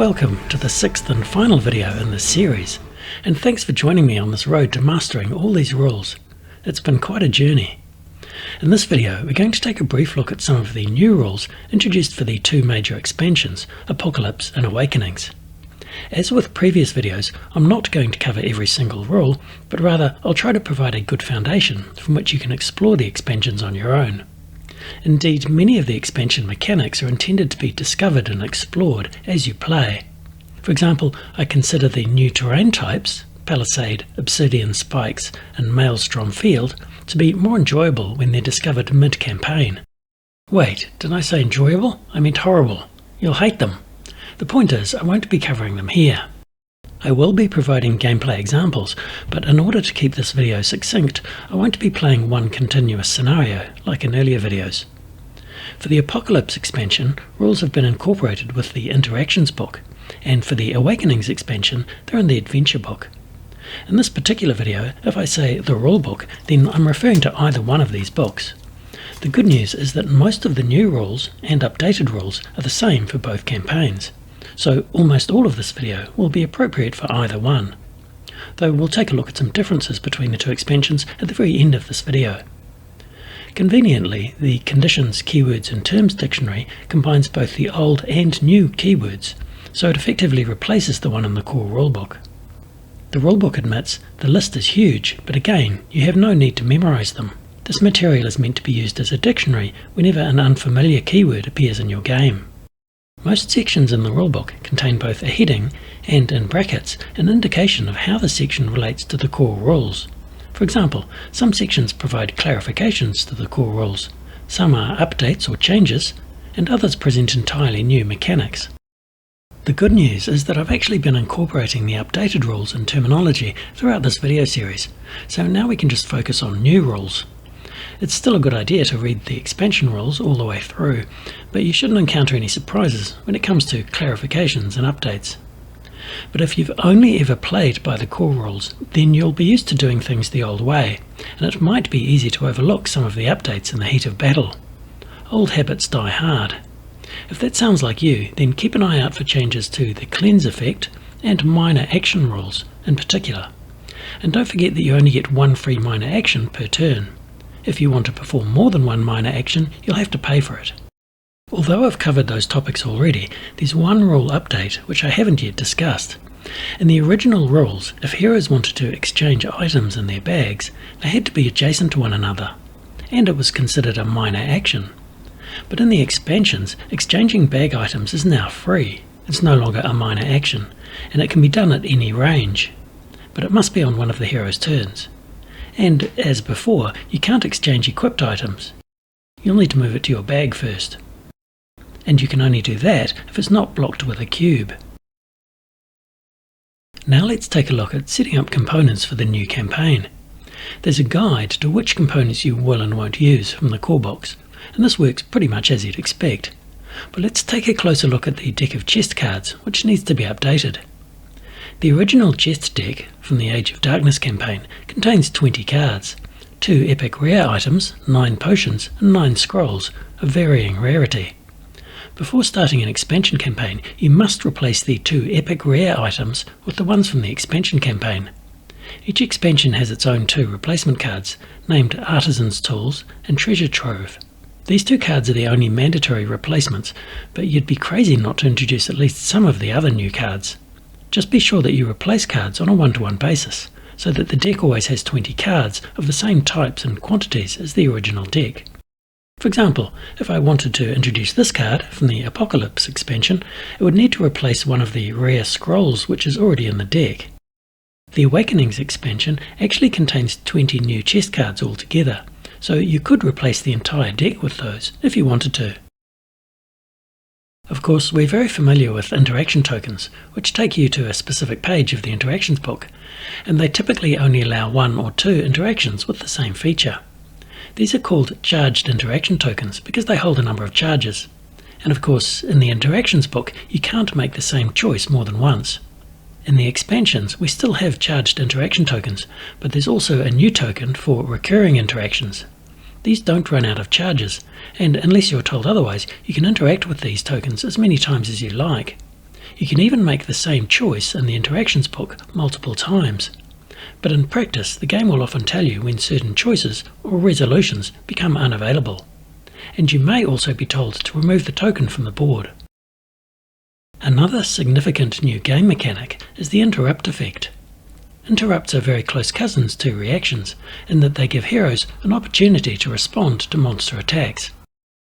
Welcome to the sixth and final video in this series, and thanks for joining me on this road to mastering all these rules. It's been quite a journey. In this video we're going to take a brief look at some of the new rules introduced for the two major expansions, Apocalypse and Awakenings. As with previous videos, I'm not going to cover every single rule, but rather I'll try to provide a good foundation from which you can explore the expansions on your own. Indeed, many of the expansion mechanics are intended to be discovered and explored as you play. For example, I consider the new terrain types, Palisade, Obsidian Spikes and Maelstrom Field, to be more enjoyable when they're discovered mid-campaign. Wait, did I say enjoyable? I meant horrible. You'll hate them. The point is, I won't be covering them here. I will be providing gameplay examples, but in order to keep this video succinct, I won't be playing one continuous scenario, like in earlier videos. For the Apocalypse expansion, rules have been incorporated with the Interactions book, and for the Awakenings expansion, they're in the Adventure book. In this particular video, if I say the Rulebook, then I'm referring to either one of these books. The good news is that most of the new rules and updated rules are the same for both campaigns, so almost all of this video will be appropriate for either one, though we'll take a look at some differences between the two expansions at the very end of this video. Conveniently, the Conditions, Keywords and Terms dictionary combines both the old and new keywords, so it effectively replaces the one in the core rulebook. The rulebook admits the list is huge, but again, you have no need to memorize them. This material is meant to be used as a dictionary whenever an unfamiliar keyword appears in your game. Most sections in the rulebook contain both a heading and, in brackets, an indication of how the section relates to the core rules. For example, some sections provide clarifications to the core rules, some are updates or changes, and others present entirely new mechanics. The good news is that I've actually been incorporating the updated rules and terminology throughout this video series, so now we can just focus on new rules. It's still a good idea to read the expansion rules all the way through, but you shouldn't encounter any surprises when it comes to clarifications and updates. But if you've only ever played by the core rules, then you'll be used to doing things the old way, and it might be easy to overlook some of the updates in the heat of battle. Old habits die hard. If that sounds like you, then keep an eye out for changes to the cleanse effect and minor action rules in particular. And don't forget that you only get one free minor action per turn. If you want to perform more than one minor action, you'll have to pay for it. Although I've covered those topics already, there's one rule update which I haven't yet discussed. In the original rules, if heroes wanted to exchange items in their bags, they had to be adjacent to one another, and it was considered a minor action. But in the expansions, exchanging bag items is now free. It's no longer a minor action, and it can be done at any range. But it must be on one of the hero's turns. And, as before, you can't exchange equipped items. You'll need to move it to your bag first. And you can only do that if it's not blocked with a cube. Now let's take a look at setting up components for the new campaign. There's a guide to which components you will and won't use from the core box, and this works pretty much as you'd expect. But let's take a closer look at the deck of chest cards, which needs to be updated. The original chest deck from the Age of Darkness campaign contains 20 cards, 2 epic rare items, 9 potions and 9 scrolls of varying rarity. Before starting an expansion campaign, you must replace the 2 epic rare items with the ones from the expansion campaign. Each expansion has its own 2 replacement cards, named Artisan's Tools and Treasure Trove. These 2 cards are the only mandatory replacements, but you'd be crazy not to introduce at least some of the other new cards. Just be sure that you replace cards on a one-to-one basis, so that the deck always has 20 cards of the same types and quantities as the original deck. For example, if I wanted to introduce this card from the Apocalypse expansion, it would need to replace one of the rare scrolls which is already in the deck. The Awakenings expansion actually contains 20 new chest cards altogether, so you could replace the entire deck with those if you wanted to. Of course, we're very familiar with interaction tokens, which take you to a specific page of the interactions book, and they typically only allow 1 or 2 interactions with the same feature. These are called charged interaction tokens because they hold a number of charges. And of course, in the interactions book, you can't make the same choice more than once. In the expansions, we still have charged interaction tokens, but there's also a new token for recurring interactions. These don't run out of charges, and unless you're told otherwise, you can interact with these tokens as many times as you like. You can even make the same choice in the interactions book multiple times. But in practice, the game will often tell you when certain choices or resolutions become unavailable. And you may also be told to remove the token from the board. Another significant new game mechanic is the interrupt effect. Interrupts are very close cousins to reactions in that they give heroes an opportunity to respond to monster attacks.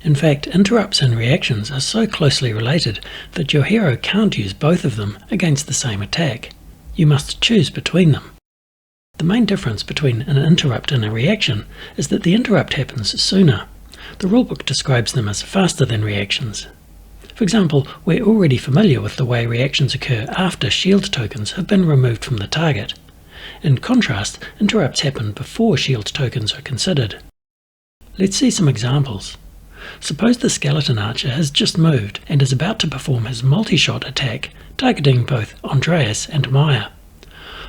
In fact, interrupts and reactions are so closely related that your hero can't use both of them against the same attack. You must choose between them. The main difference between an interrupt and a reaction is that the interrupt happens sooner. The rulebook describes them as faster than reactions. For example, we're already familiar with the way reactions occur after shield tokens have been removed from the target. In contrast, interrupts happen before shield tokens are considered. Let's see some examples. Suppose the skeleton archer has just moved and is about to perform his multi-shot attack, targeting both Andreas and Maya.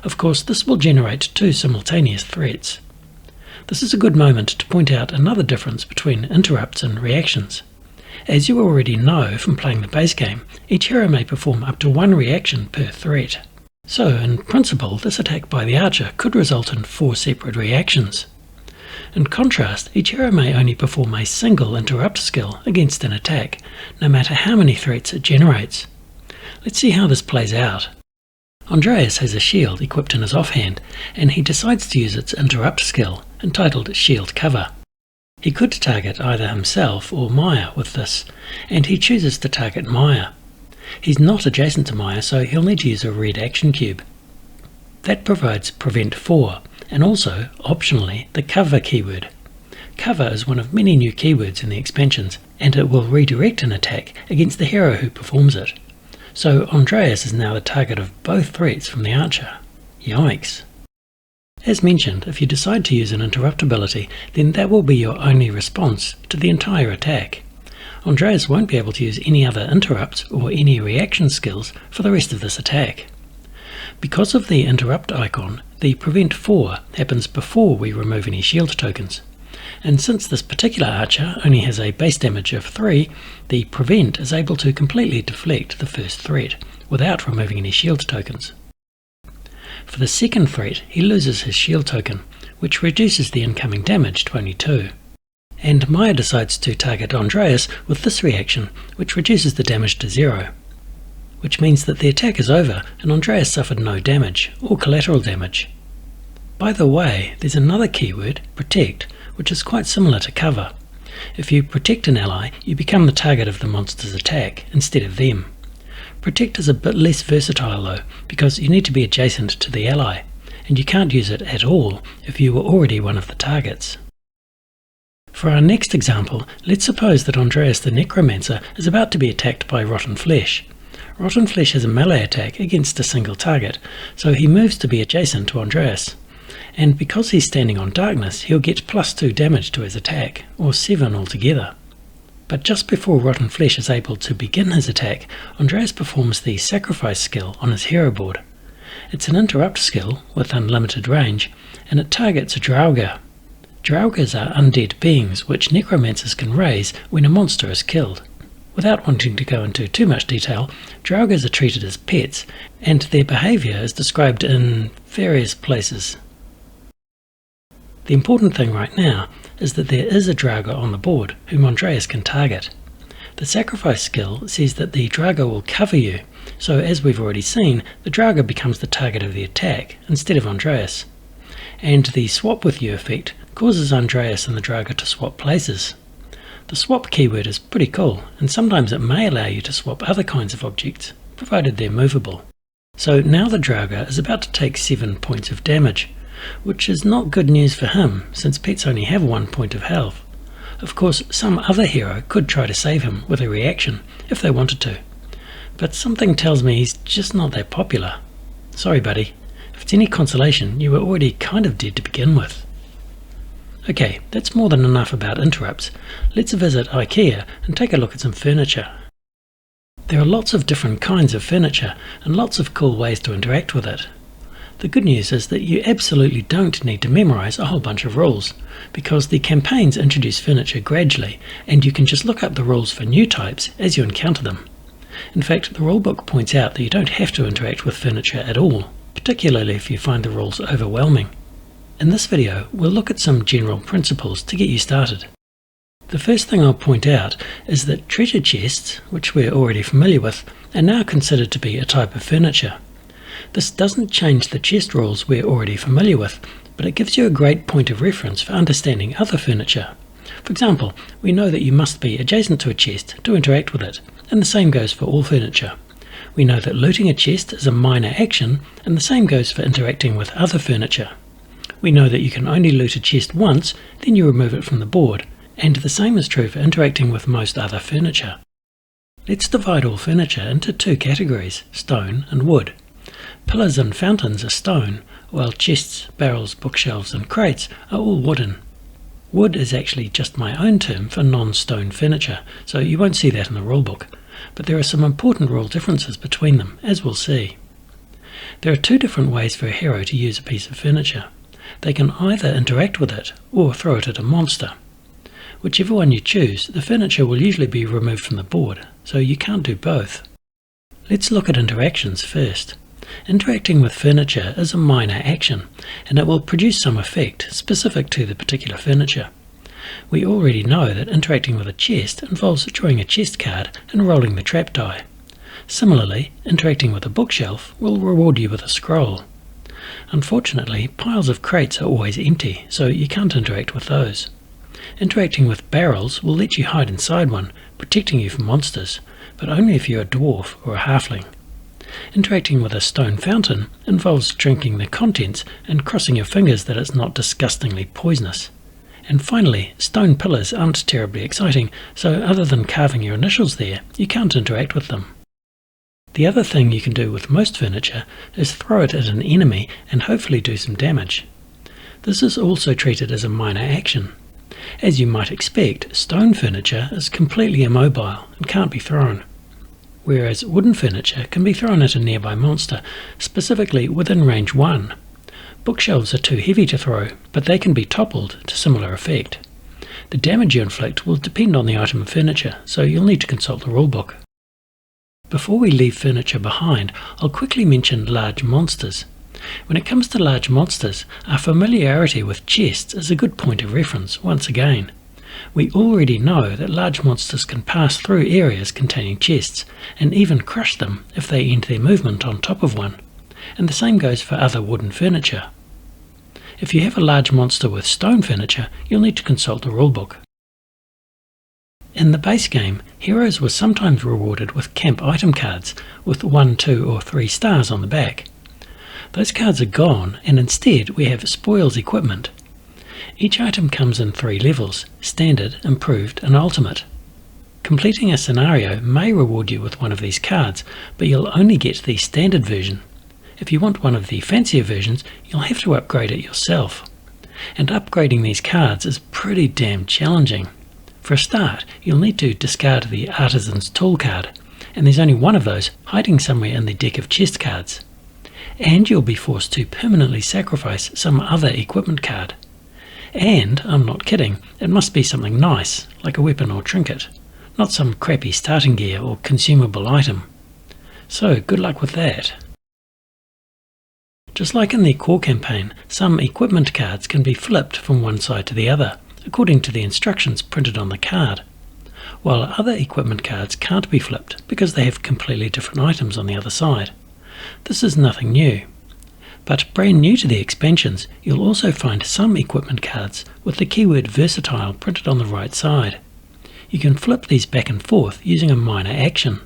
Of course, this will generate two simultaneous threats. This is a good moment to point out another difference between interrupts and reactions. As you already know from playing the base game, each hero may perform up to one reaction per threat. So, in principle, this attack by the archer could result in 4 separate reactions. In contrast, each hero may only perform a single interrupt skill against an attack, no matter how many threats it generates. Let's see how this plays out. Andreas has a shield equipped in his offhand, and he decides to use its interrupt skill, entitled Shield Cover. He could target either himself or Maya with this, and he chooses to target Maya. He's not adjacent to Maya, so he'll need to use a red action cube. That provides Prevent 4, and also, optionally, the Cover keyword. Cover is one of many new keywords in the expansions, and it will redirect an attack against the hero who performs it. So Andreas is now the target of both threats from the archer. Yikes. As mentioned, if you decide to use an interrupt ability, then that will be your only response to the entire attack. Andreas won't be able to use any other interrupts or any reaction skills for the rest of this attack. Because of the interrupt icon, the Prevent 4 happens before we remove any shield tokens. And since this particular archer only has a base damage of 3, the Prevent is able to completely deflect the first threat without removing any shield tokens. For the second threat, he loses his shield token, which reduces the incoming damage to only 2. And Maya decides to target Andreas with this reaction, which reduces the damage to 0. Which means that the attack is over and Andreas suffered no damage, or collateral damage. By the way, there's another keyword, Protect, which is quite similar to Cover. If you protect an ally, you become the target of the monster's attack, instead of them. Protect is a bit less versatile though, because you need to be adjacent to the ally, and you can't use it at all if you were already one of the targets. For our next example, let's suppose that Andreas the Necromancer is about to be attacked by Rotten Flesh. Rotten Flesh has a melee attack against a single target, so he moves to be adjacent to Andreas. And because he's standing on darkness, he'll get +2 damage to his attack, or 7 altogether. But just before Rotten Flesh is able to begin his attack, Andreas performs the Sacrifice skill on his hero board. It's an interrupt skill with unlimited range, and it targets a Draugr. Draugrs are undead beings which necromancers can raise when a monster is killed. Without wanting to go into too much detail, Draugrs are treated as pets, and their behaviour is described in various places. The important thing right now is that there is a Draugr on the board whom Andreas can target. The Sacrifice skill says that the Draugr will cover you, so as we've already seen, the Draugr becomes the target of the attack instead of Andreas. And the Swap with You effect causes Andreas and the Draugr to swap places. The swap keyword is pretty cool, and sometimes it may allow you to swap other kinds of objects, provided they're movable. So now the Draugr is about to take 7 points of damage, which is not good news for him, since pets only have 1 point of health. Of course, some other hero could try to save him with a reaction, if they wanted to. But something tells me he's just not that popular. Sorry buddy, if it's any consolation, you were already kind of dead to begin with. Okay, that's more than enough about interrupts. Let's visit IKEA and take a look at some furniture. There are lots of different kinds of furniture, and lots of cool ways to interact with it. The good news is that you absolutely don't need to memorize a whole bunch of rules, because the campaigns introduce furniture gradually, and you can just look up the rules for new types as you encounter them. In fact, the rulebook points out that you don't have to interact with furniture at all, particularly if you find the rules overwhelming. In this video, we'll look at some general principles to get you started. The first thing I'll point out is that treasure chests, which we're already familiar with, are now considered to be a type of furniture. This doesn't change the chest rules we're already familiar with, but it gives you a great point of reference for understanding other furniture. For example, we know that you must be adjacent to a chest to interact with it, and the same goes for all furniture. We know that looting a chest is a minor action, and the same goes for interacting with other furniture. We know that you can only loot a chest once, then you remove it from the board, and the same is true for interacting with most other furniture. Let's divide all furniture into two categories, stone and wood. Pillars and fountains are stone, while chests, barrels, bookshelves and crates are all wooden. Wood is actually just my own term for non-stone furniture, so you won't see that in the rulebook, but there are some important rule differences between them, as we'll see. There are two different ways for a hero to use a piece of furniture. They can either interact with it, or throw it at a monster. Whichever one you choose, the furniture will usually be removed from the board, so you can't do both. Let's look at interactions first. Interacting with furniture is a minor action, and it will produce some effect specific to the particular furniture. We already know that interacting with a chest involves drawing a chest card and rolling the trap die. Similarly, interacting with a bookshelf will reward you with a scroll. Unfortunately, piles of crates are always empty, so you can't interact with those. Interacting with barrels will let you hide inside one, protecting you from monsters, but only if you're a dwarf or a halfling. Interacting with a stone fountain involves drinking the contents and crossing your fingers that it's not disgustingly poisonous. And finally, stone pillars aren't terribly exciting, so other than carving your initials there, you can't interact with them. The other thing you can do with most furniture is throw it at an enemy and hopefully do some damage. This is also treated as a minor action. As you might expect, stone furniture is completely immobile and can't be thrown, whereas wooden furniture can be thrown at a nearby monster, specifically within range 1. Bookshelves are too heavy to throw, but they can be toppled to similar effect. The damage you inflict will depend on the item of furniture, so you'll need to consult the rulebook. Before we leave furniture behind, I'll quickly mention large monsters. When it comes to large monsters, our familiarity with chests is a good point of reference once again. We already know that large monsters can pass through areas containing chests, and even crush them if they end their movement on top of one, and the same goes for other wooden furniture. If you have a large monster with stone furniture, you'll need to consult the rulebook. In the base game, heroes were sometimes rewarded with camp item cards with 1, 2 or 3 stars on the back. Those cards are gone, and instead we have spoils equipment. Each item comes in 3 levels: standard, improved and ultimate. Completing a scenario may reward you with one of these cards, but you'll only get the standard version. If you want one of the fancier versions, you'll have to upgrade it yourself. And upgrading these cards is pretty damn challenging. For a start, you'll need to discard the Artisan's Tool card, and there's only one of those hiding somewhere in the deck of chest cards. And you'll be forced to permanently sacrifice some other equipment card. And, I'm not kidding, it must be something nice, like a weapon or trinket, not some crappy starting gear or consumable item. So, good luck with that. Just like in the core campaign, some equipment cards can be flipped from one side to the other, according to the instructions printed on the card, while other equipment cards can't be flipped because they have completely different items on the other side. This is nothing new. But brand new to the expansions, you'll also find some equipment cards with the keyword versatile printed on the right side. You can flip these back and forth using a minor action.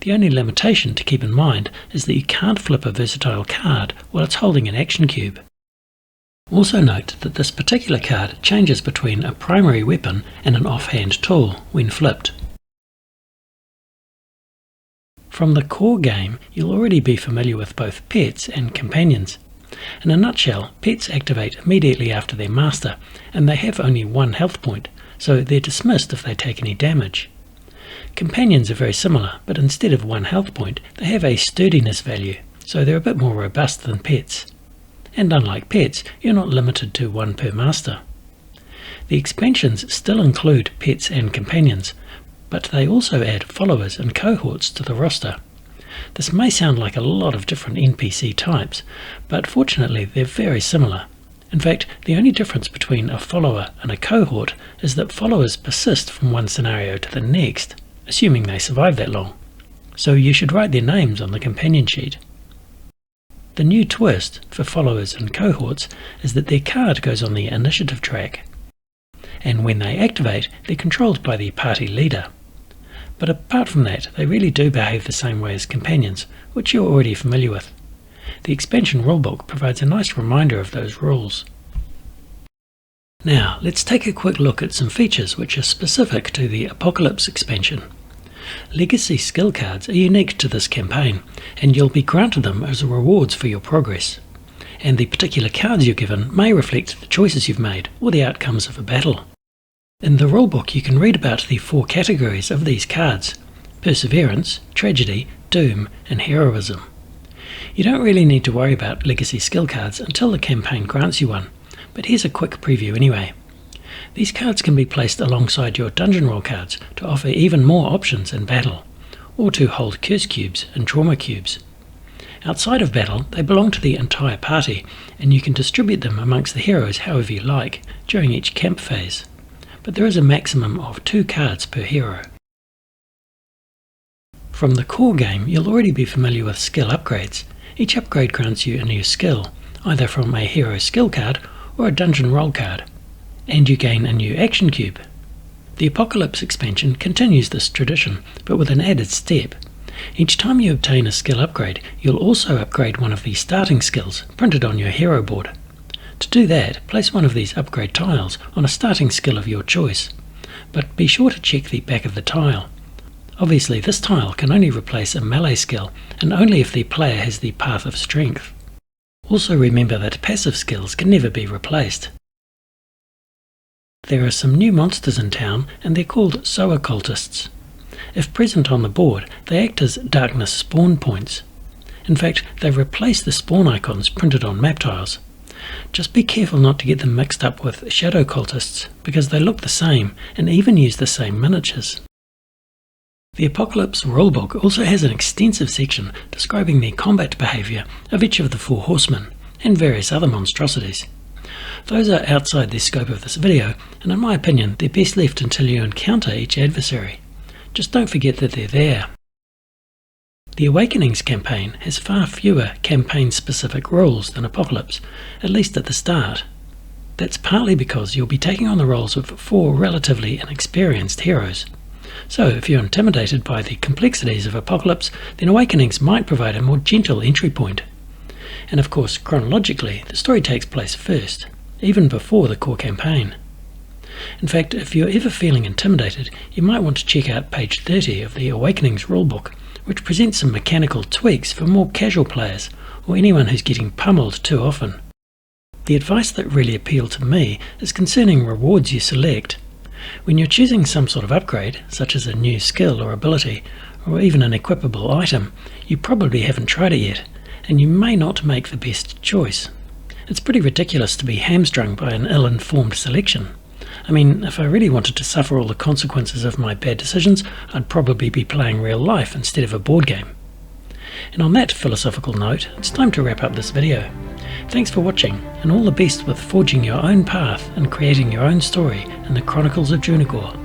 The only limitation to keep in mind is that you can't flip a versatile card while it's holding an action cube. Also note that this particular card changes between a primary weapon and an offhand tool when flipped. From the core game, you'll already be familiar with both pets and companions. In a nutshell, pets activate immediately after their master, and they have only 1 health point, so they're dismissed if they take any damage. Companions are very similar, but instead of 1 health point, they have a sturdiness value, so they're a bit more robust than pets. And unlike pets, you're not limited to 1 per master. The expansions still include pets and companions, but they also add followers and cohorts to the roster. This may sound like a lot of different NPC types, but fortunately they're very similar. In fact, the only difference between a follower and a cohort is that followers persist from one scenario to the next, assuming they survive that long. So you should write their names on the companion sheet. The new twist for followers and cohorts is that their card goes on the initiative track, and when they activate, they're controlled by the party leader. But apart from that, they really do behave the same way as companions, which you're already familiar with. The expansion rulebook provides a nice reminder of those rules. Now, let's take a quick look at some features which are specific to the Apocalypse expansion. Legacy skill cards are unique to this campaign, and you'll be granted them as rewards for your progress. And the particular cards you're given may reflect the choices you've made or the outcomes of a battle. In the rulebook you can read about the 4 categories of these cards: Perseverance, Tragedy, Doom, and Heroism. You don't really need to worry about legacy skill cards until the campaign grants you one, but here's a quick preview anyway. These cards can be placed alongside your dungeon roll cards to offer even more options in battle, or to hold curse cubes and trauma cubes. Outside of battle, they belong to the entire party, and you can distribute them amongst the heroes however you like during each camp phase. But there is a maximum of 2 cards per hero. From the core game, you'll already be familiar with skill upgrades. Each upgrade grants you a new skill, either from a hero skill card or a dungeon roll card, and you gain a new action cube. The Apocalypse expansion continues this tradition, but with an added step. Each time you obtain a skill upgrade, you'll also upgrade one of the starting skills printed on your hero board. To do that, place one of these upgrade tiles on a starting skill of your choice, but be sure to check the back of the tile. Obviously, this tile can only replace a melee skill, and only if the player has the Path of Strength. Also remember that passive skills can never be replaced. There are some new monsters in town, and they're called Sower Cultists. If present on the board, they act as darkness spawn points. In fact, they replace the spawn icons printed on map tiles. Just be careful not to get them mixed up with Shadow Cultists, because they look the same and even use the same miniatures. The Apocalypse rulebook also has an extensive section describing the combat behaviour of each of the 4 horsemen, and various other monstrosities. Those are outside the scope of this video, and in my opinion they're best left until you encounter each adversary. Just don't forget that they're there. The Awakenings campaign has far fewer campaign-specific rules than Apocalypse, at least at the start. That's partly because you'll be taking on the roles of 4 relatively inexperienced heroes. So if you're intimidated by the complexities of Apocalypse, then Awakenings might provide a more gentle entry point. And of course, chronologically, the story takes place first, even before the core campaign. In fact, if you're ever feeling intimidated, you might want to check out page 30 of the Awakenings rulebook, which presents some mechanical tweaks for more casual players, or anyone who's getting pummeled too often. The advice that really appealed to me is concerning rewards you select. When you're choosing some sort of upgrade, such as a new skill or ability, or even an equipable item, you probably haven't tried it yet, and you may not make the best choice. It's pretty ridiculous to be hamstrung by an ill-informed selection. I mean, if I really wanted to suffer all the consequences of my bad decisions, I'd probably be playing real life instead of a board game. And on that philosophical note, it's time to wrap up this video. Thanks for watching, and all the best with forging your own path and creating your own story in the Chronicles of Drunagor.